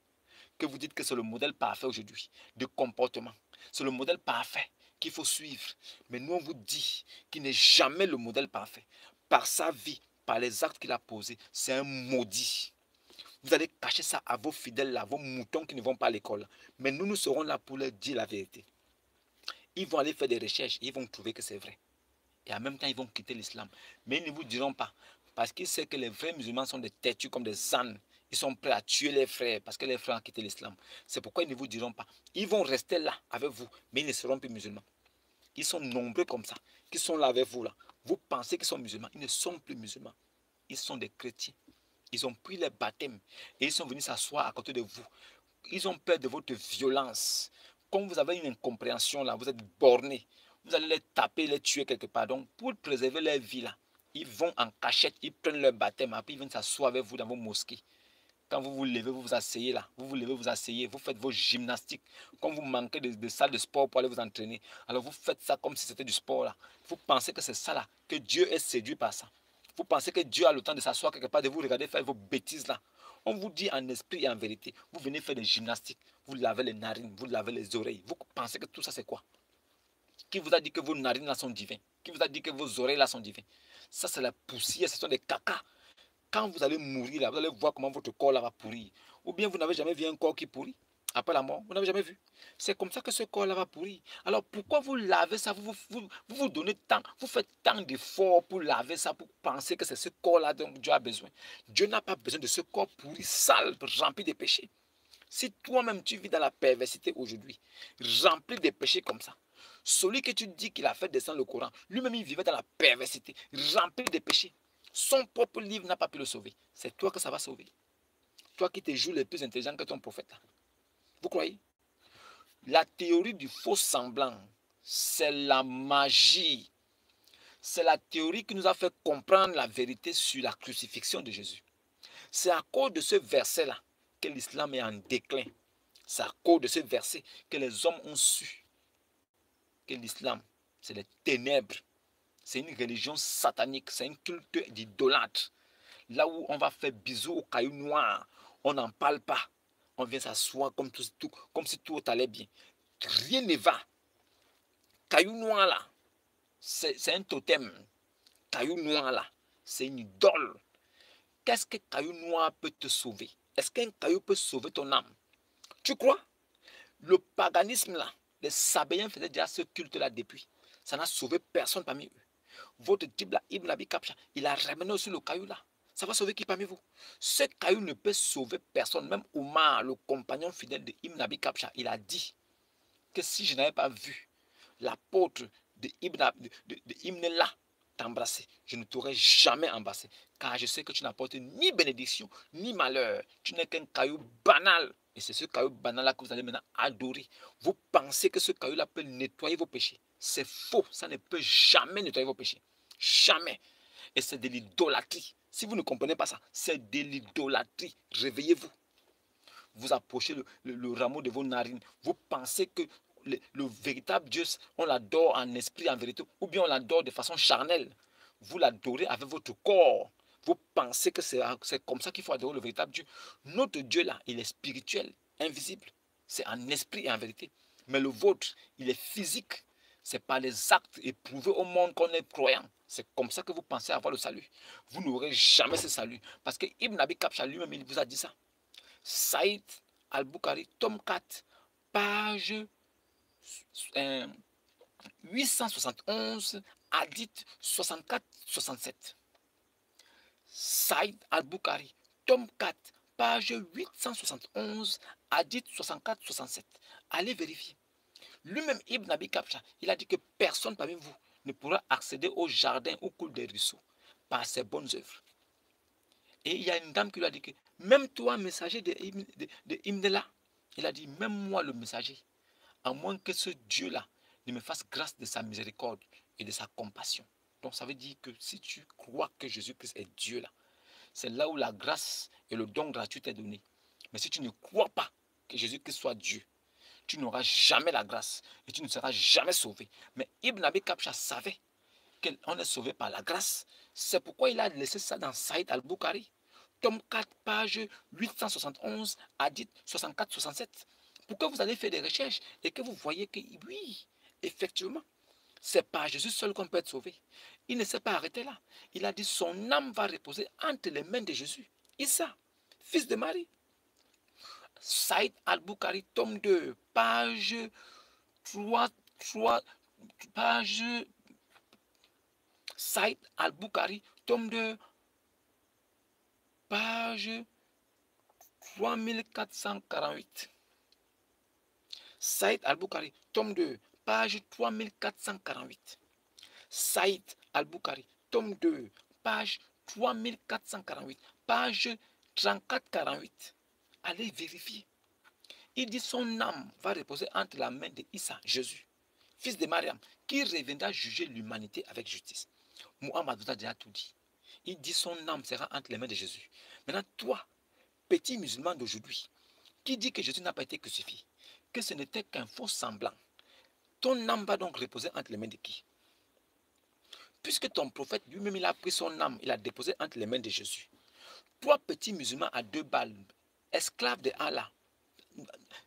A: que vous dites que c'est le modèle parfait aujourd'hui de comportement. C'est le modèle parfait qu'il faut suivre. Mais nous, on vous dit qu'il n'est jamais le modèle parfait. Par sa vie, par les actes qu'il a posés, c'est un maudit. Vous allez cacher ça à vos fidèles, à vos moutons qui ne vont pas à l'école. Mais nous, nous serons là pour leur dire la vérité. Ils vont aller faire des recherches et ils vont trouver que c'est vrai. Et en même temps, ils vont quitter l'islam. Mais ils ne vous diront pas. Parce qu'ils savent que les vrais musulmans sont des têtus comme des ânes. Ils sont prêts à tuer les frères parce que les frères ont quitté l'islam. C'est pourquoi ils ne vous diront pas. Ils vont rester là avec vous, mais ils ne seront plus musulmans. Ils sont nombreux comme ça, qui sont là avec vous là. Vous pensez qu'ils sont musulmans. Ils ne sont plus musulmans. Ils sont des chrétiens. Ils ont pris les baptêmes et ils sont venus s'asseoir à côté de vous. Ils ont peur de votre violence. Comme vous avez une incompréhension là, vous êtes borné. Vous allez les taper, les tuer quelque part. Donc, pour préserver leur vie là, ils vont en cachette, ils prennent leur baptême, après ils viennent s'asseoir avec vous dans vos mosquées. Quand vous vous levez, vous vous asseyez là. Vous vous levez, vous asseyez. Vous faites vos gymnastiques. Quand vous manquez de salle de sport pour aller vous entraîner, alors vous faites ça comme si c'était du sport là. Vous pensez que c'est ça là, que Dieu est séduit par ça. Vous pensez que Dieu a le temps de s'asseoir quelque part, de vous regarder faire vos bêtises là. On vous dit en esprit et en vérité. Vous venez faire des gymnastiques. Vous lavez les narines, vous lavez les oreilles. Vous pensez que tout ça c'est quoi? Qui vous a dit que vos narines là sont divines? Qui vous a dit que vos oreilles là sont divines? Ça c'est la poussière, ce sont des caca. Quand vous allez mourir, là, vous allez voir comment votre corps là va pourrir. Ou bien vous n'avez jamais vu un corps qui pourrit après la mort. Vous n'avez jamais vu. C'est comme ça que ce corps là va pourrir. Alors pourquoi vous lavez ça, vous donnez tant, vous faites tant d'efforts pour laver ça, pour penser que c'est ce corps là dont Dieu a besoin. Dieu n'a pas besoin de ce corps pourri, sale, rempli de péchés. Si toi-même tu vis dans la perversité aujourd'hui, rempli de péchés comme ça, celui que tu dis qu'il a fait descendre le Coran, lui-même il vivait dans la perversité, rempli de péchés. Son propre livre n'a pas pu le sauver. C'est toi que ça va sauver. Toi qui te joues le plus intelligent que ton prophète. Vous croyez? La théorie du faux semblant, c'est la magie. C'est la théorie qui nous a fait comprendre la vérité sur la crucifixion de Jésus. C'est à cause de ce verset-là que l'islam est en déclin. C'est à cause de ce verset que les hommes ont su que l'islam, c'est les ténèbres. C'est une religion satanique, c'est un culte d'idolâtre. Là où on va faire bisous aux cailloux noirs, on n'en parle pas. On vient s'asseoir comme si tout allait bien. Rien ne va. Caillou noir là, c'est un totem. Caillou noir là, c'est une idole. Qu'est-ce que caillou noir peut te sauver? Est-ce qu'un caillou peut sauver ton âme? Tu crois? Le paganisme là, les Sabéens faisaient déjà ce culte là depuis. Ça n'a sauvé personne parmi eux. Votre type là, Ibn Abi Kapcha, il a ramené aussi le caillou là. Ça va sauver qui parmi vous? Ce caillou ne peut sauver personne. Même Omar, le compagnon fidèle de Ibn Abi Kapcha, il a dit que si je n'avais pas vu l'apôtre de Ibn là t'embrasser, je ne t'aurais jamais embrassé. Car je sais que tu n'apportes ni bénédiction, ni malheur. Tu n'es qu'un caillou banal. Et c'est ce caillou banal-là que vous allez maintenant adorer. Vous pensez que ce caillou-là peut nettoyer vos péchés. C'est faux. Ça ne peut jamais nettoyer vos péchés. Jamais. Et c'est de l'idolâtrie. Si vous ne comprenez pas ça, c'est de l'idolâtrie. Réveillez-vous. Vous approchez le rameau de vos narines. Vous pensez que le véritable Dieu, on l'adore en esprit, en vérité, ou bien on l'adore de façon charnelle. Vous l'adorez avec votre corps. Vous pensez que c'est comme ça qu'il faut adorer le véritable Dieu. Notre Dieu là, il est spirituel, invisible. C'est en esprit et en vérité. Mais le vôtre, il est physique. C'est par les actes éprouvés au monde qu'on est croyant. C'est comme ça que vous pensez avoir le salut. Vous n'aurez jamais ce salut. Parce que Ibn Abi Kapcha lui-même, il vous a dit ça. Saïd Al-Bukhari, tome 4, page 871, hadith 64-67. Saïd Al-Bukhari, tome 4, page 871, hadith 64-67. Allez vérifier. Lui-même, Ibn Abi Kapcha, il a dit que personne parmi vous ne pourra accéder au jardin au cours des ruisseaux par ses bonnes œuvres. Et il y a une dame qui lui a dit que même toi, messager de Imnela, il a dit, même moi le messager, à moins que ce Dieu-là ne me fasse grâce de sa miséricorde et de sa compassion. Donc ça veut dire que si tu crois que Jésus-Christ est Dieu là, c'est là où la grâce et le don gratuit est donné. Mais si tu ne crois pas que Jésus-Christ soit Dieu, tu n'auras jamais la grâce et tu ne seras jamais sauvé. Mais Ibn Abi Kapcha savait qu'on est sauvé par la grâce. C'est pourquoi il a laissé ça dans Saïd Al-Bukhari. Tome 4, page 871, hadith 64-67. Pour que vous allez faire des recherches et que vous voyez que oui, effectivement, c'est par Jésus seul qu'on peut être sauvé. Il ne s'est pas arrêté là. Il a dit son âme va reposer entre les mains de Jésus. Issa, fils de Marie. Saïd Al-Bukhari, tome 2, page 3, page Saïd Al-Bukhari, tome 2, page 3448. Saïd Al-Bukhari, tome 2, page 3448. Saïd Al-Bukhari, tome 2, page 3448, page 3448. Allez vérifier. Il dit son âme va reposer entre la main de Issa, Jésus, fils de Mariam, qui reviendra juger l'humanité avec justice. Muhammad vous a déjà tout dit. Il dit son âme sera entre les mains de Jésus. Maintenant, toi, petit musulman d'aujourd'hui, qui dit que Jésus n'a pas été crucifié, que ce n'était qu'un faux semblant, ton âme va donc reposer entre les mains de qui? Puisque ton prophète lui-même, il a pris son âme, il a déposé entre les mains de Jésus. Toi, petit musulman à 2 balles, esclave de Allah,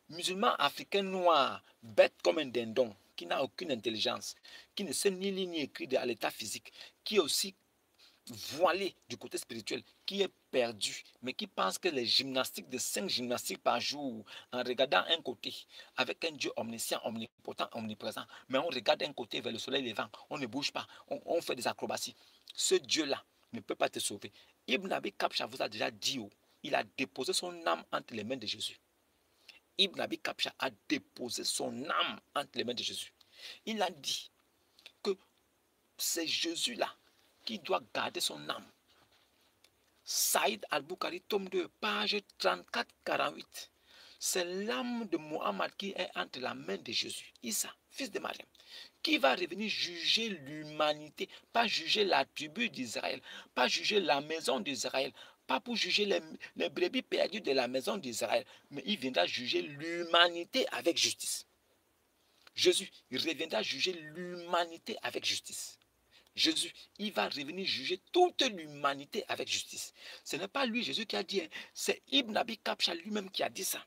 A: musulman africain noir, bête comme un dindon, qui n'a aucune intelligence, qui ne sait ni lire ni écrire à l'état physique, qui est aussi voilé du côté spirituel, qui est perdu, mais qui pense que les gymnastiques de 5 gymnastiques par jour, en regardant un côté, avec un Dieu omniscient, omnipotent, omniprésent, mais on regarde un côté vers le soleil levant, on ne bouge pas, on fait des acrobaties. Ce Dieu-là ne peut pas te sauver. Ibn Abi Kabsha vous a déjà dit, il a déposé son âme entre les mains de Jésus. Ibn Abi Kabsha a déposé son âme entre les mains de Jésus. Il a dit que c'est Jésus-là qui doit garder son âme. Saïd Al-Bukhari, tome 2, page 34-48. C'est l'âme de Mohammed qui est entre la main de Jésus, Issa, fils de Mariam, qui va revenir juger l'humanité, pas juger la tribu d'Israël, pas juger la maison d'Israël, pas pour juger les brebis perdues de la maison d'Israël, mais il viendra juger l'humanité avec justice. Jésus, il reviendra juger l'humanité avec justice. Jésus, il va revenir juger toute l'humanité avec justice. Ce n'est pas lui, Jésus, qui a dit, c'est Ibn Abi Kabsha lui-même qui a dit ça.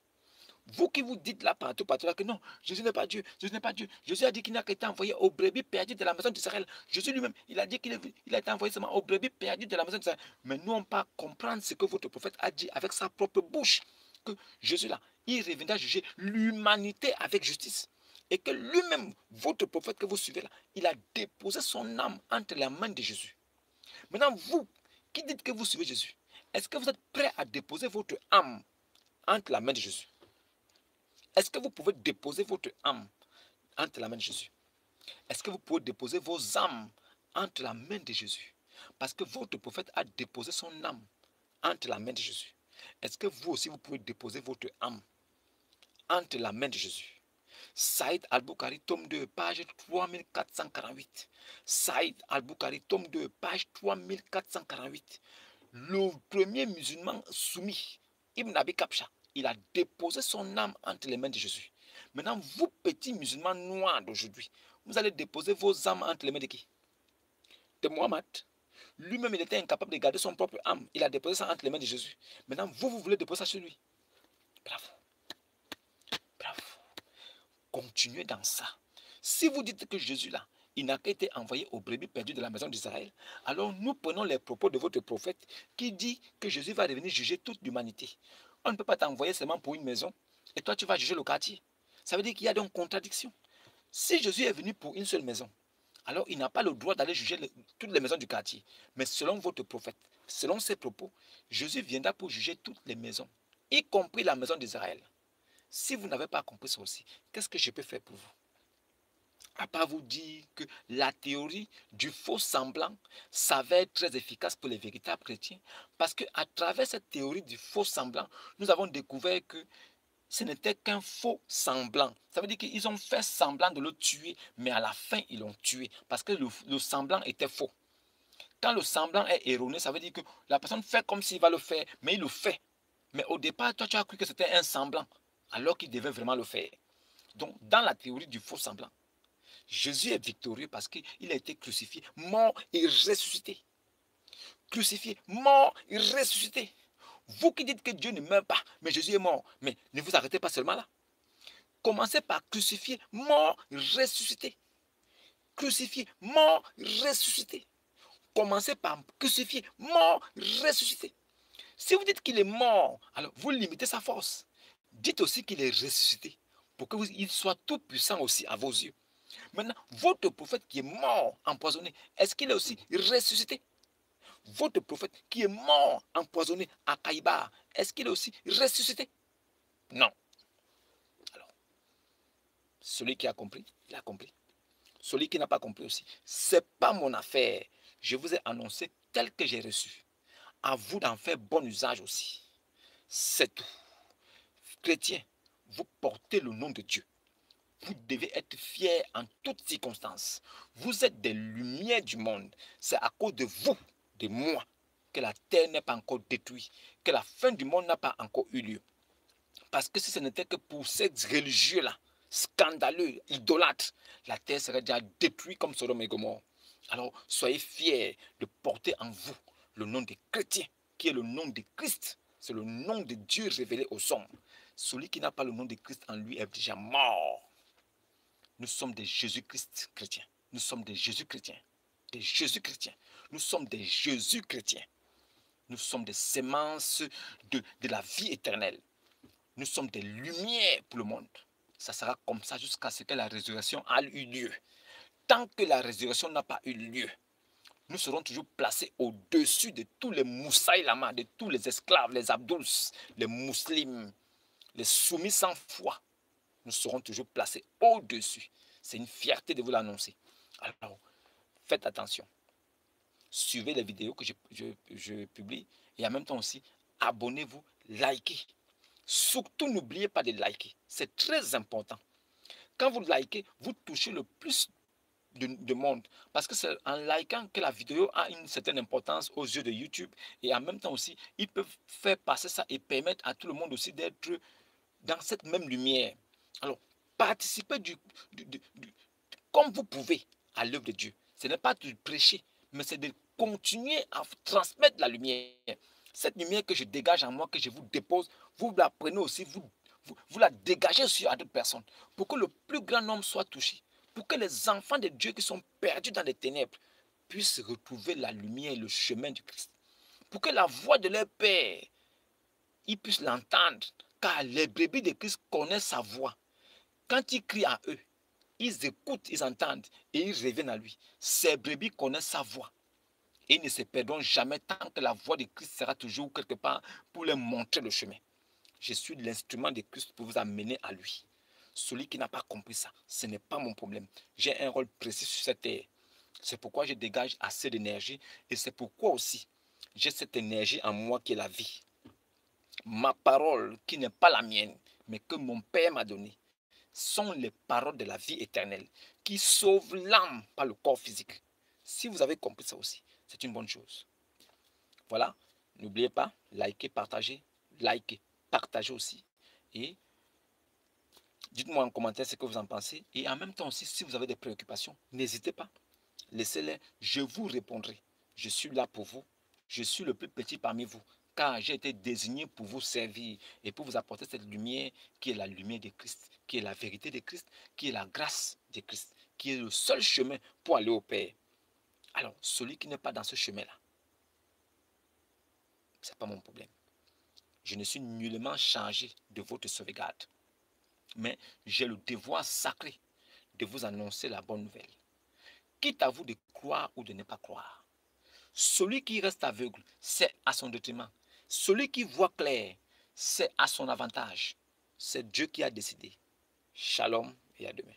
A: Vous qui vous dites là partout là que non, Jésus n'est pas Dieu, Jésus n'est pas Dieu. Jésus a dit qu'il n'a qu'à été envoyé aux brebis perdues de la maison d'Israël. Jésus lui-même, il a dit qu'il a été envoyé seulement aux brebis perdues de la maison d'Israël. Mais nous, on ne peut pas comprendre ce que votre prophète a dit avec sa propre bouche. Que Jésus là, il reviendra juger l'humanité avec justice. Et que lui-même, votre prophète que vous suivez là, il a déposé son âme entre les mains de Jésus. Maintenant, vous qui dites que vous suivez Jésus, est-ce que vous êtes prêt à déposer votre âme entre la main de Jésus? Est-ce que vous pouvez déposer votre âme entre la main de Jésus? Est-ce que vous pouvez déposer vos âmes entre la main de Jésus? Parce que votre prophète a déposé son âme entre la main de Jésus. Est-ce que vous aussi, vous pouvez déposer votre âme entre la main de Jésus? Saïd Al-Bukhari, tome 2, page 3448. Saïd Al-Bukhari, tome 2, page 3448. Le premier musulman soumis, Ibn Abi Kabsha, il a déposé son âme entre les mains de Jésus. Maintenant, vous, petits musulmans noirs d'aujourd'hui, vous allez déposer vos âmes entre les mains de qui? De Mohammed. Lui-même, il était incapable de garder son propre âme. Il a déposé ça entre les mains de Jésus. Maintenant, vous voulez déposer ça sur lui. Bravo. Bravo. Continuez dans ça. Si vous dites que Jésus, là, il n'a qu'à été envoyé aux brebis perdues de la maison d'Israël, alors nous prenons les propos de votre prophète qui dit que Jésus va revenir juger toute l'humanité. On ne peut pas t'envoyer seulement pour une maison et toi tu vas juger le quartier. Ça veut dire qu'il y a donc contradiction. Si Jésus est venu pour une seule maison, alors il n'a pas le droit d'aller juger toutes les maisons du quartier. Mais selon votre prophète, selon ses propos, Jésus viendra pour juger toutes les maisons, y compris la maison d'Israël. Si vous n'avez pas compris ça aussi, qu'est-ce que je peux faire pour vous? À part vous dire que la théorie du faux semblant s'avère très efficace pour les véritables chrétiens, parce qu'à travers cette théorie du faux semblant, nous avons découvert que ce n'était qu'un faux semblant. Ça veut dire qu'ils ont fait semblant de le tuer, mais à la fin, ils l'ont tué, parce que le semblant était faux. Quand le semblant est erroné, ça veut dire que la personne fait comme s'il va le faire, mais il le fait. Mais au départ, toi, tu as cru que c'était un semblant, alors qu'il devait vraiment le faire. Donc, dans la théorie du faux semblant, Jésus est victorieux parce qu'il a été crucifié, mort et ressuscité. Crucifié, mort et ressuscité. Vous qui dites que Dieu ne meurt pas, mais Jésus est mort, mais ne vous arrêtez pas seulement là. Commencez par crucifier, mort, ressuscité. Crucifié, mort, ressuscité. Commencez par crucifier, mort, ressuscité. Si vous dites qu'il est mort, alors vous limitez sa force. Dites aussi qu'il est ressuscité, pour qu'il soit tout puissant aussi à vos yeux. Maintenant, votre prophète qui est mort, empoisonné, est-ce qu'il est aussi ressuscité? Votre prophète qui est mort, empoisonné à Kaïbar, est-ce qu'il est aussi ressuscité? Non. Alors, Celui qui a compris, il a compris. Celui qui n'a pas compris aussi, ce n'est pas mon affaire. Je vous ai annoncé tel que j'ai reçu. À vous d'en faire bon usage aussi. C'est tout. Chrétiens, vous portez le nom de Dieu. Vous devez être fiers en toutes circonstances. Vous êtes des lumières du monde. C'est à cause de vous, de moi, que la terre n'est pas encore détruite, que la fin du monde n'a pas encore eu lieu. Parce que si ce n'était que pour ces religieux-là, scandaleux, idolâtres, la terre serait déjà détruite comme Sodome et Gomorrhe. Alors, soyez fiers de porter en vous le nom des chrétiens, qui est le nom de Christ. C'est le nom de Dieu révélé aux hommes. Celui qui n'a pas le nom de Christ en lui est déjà mort. Nous sommes des Jésus-Christ chrétiens. Nous sommes des Jésus chrétiens. Des Jésus chrétiens. Nous sommes des Jésus chrétiens. Nous sommes des semences de la vie éternelle. Nous sommes des lumières pour le monde. Ça sera comme ça jusqu'à ce que la résurrection ait eu lieu. Tant que la résurrection n'a pas eu lieu, nous serons toujours placés au-dessus de tous les moussaï lama, de tous les esclaves, les abdouls, les musulmans, les soumis sans foi. Nous serons toujours placés au-dessus. C'est une fierté de vous l'annoncer. Alors, faites attention. Suivez les vidéos que je publie et en même temps aussi, abonnez-vous, likez. Surtout, n'oubliez pas de liker. C'est très important. Quand vous likez, vous touchez le plus de monde. Parce que c'est en likant que la vidéo a une certaine importance aux yeux de YouTube. Et en même temps aussi, ils peuvent faire passer ça et permettre à tout le monde aussi d'être dans cette même lumière. Alors, participez comme vous pouvez à l'œuvre de Dieu. Ce n'est pas de prêcher, mais c'est de continuer à transmettre la lumière. Cette lumière que je dégage en moi, que je vous dépose, vous la prenez aussi, vous la dégagez sur d'autres personnes, pour que le plus grand nombre soit touché, pour que les enfants de Dieu qui sont perdus dans les ténèbres puissent retrouver la lumière et le chemin du Christ. Pour que la voix de leur Père, ils puissent l'entendre, car les brebis de Christ connaissent sa voix. Quand il crie à eux, ils écoutent, ils entendent et ils reviennent à lui. Ces brebis connaissent sa voix. Et ils ne se perdront jamais tant que la voix de Christ sera toujours quelque part pour leur montrer le chemin. Je suis l'instrument de Christ pour vous amener à lui. Celui qui n'a pas compris ça, ce n'est pas mon problème. J'ai un rôle précis sur cette terre. C'est pourquoi je dégage assez d'énergie et c'est pourquoi aussi j'ai cette énergie en moi qui est la vie. Ma parole qui n'est pas la mienne, mais que mon Père m'a donnée, sont les paroles de la vie éternelle qui sauvent l'âme par le corps physique. Si vous avez compris ça aussi, c'est une bonne chose. Voilà, n'oubliez pas, likez, partagez aussi. Et dites-moi en commentaire ce que vous en pensez. Et en même temps aussi, si vous avez des préoccupations, n'hésitez pas. Laissez-les, je vous répondrai. Je suis là pour vous. Je suis le plus petit parmi vous, car j'ai été désigné pour vous servir et pour vous apporter cette lumière qui est la lumière de Christ, qui est la vérité de Christ, qui est la grâce de Christ, qui est le seul chemin pour aller au Père. Alors, celui qui n'est pas dans ce chemin-là, ce n'est pas mon problème. Je ne suis nullement chargé de votre sauvegarde, mais j'ai le devoir sacré de vous annoncer la bonne nouvelle. Quitte à vous de croire ou de ne pas croire. Celui qui reste aveugle, c'est à son détriment. Celui qui voit clair, c'est à son avantage. C'est Dieu qui a décidé. Shalom et à demain.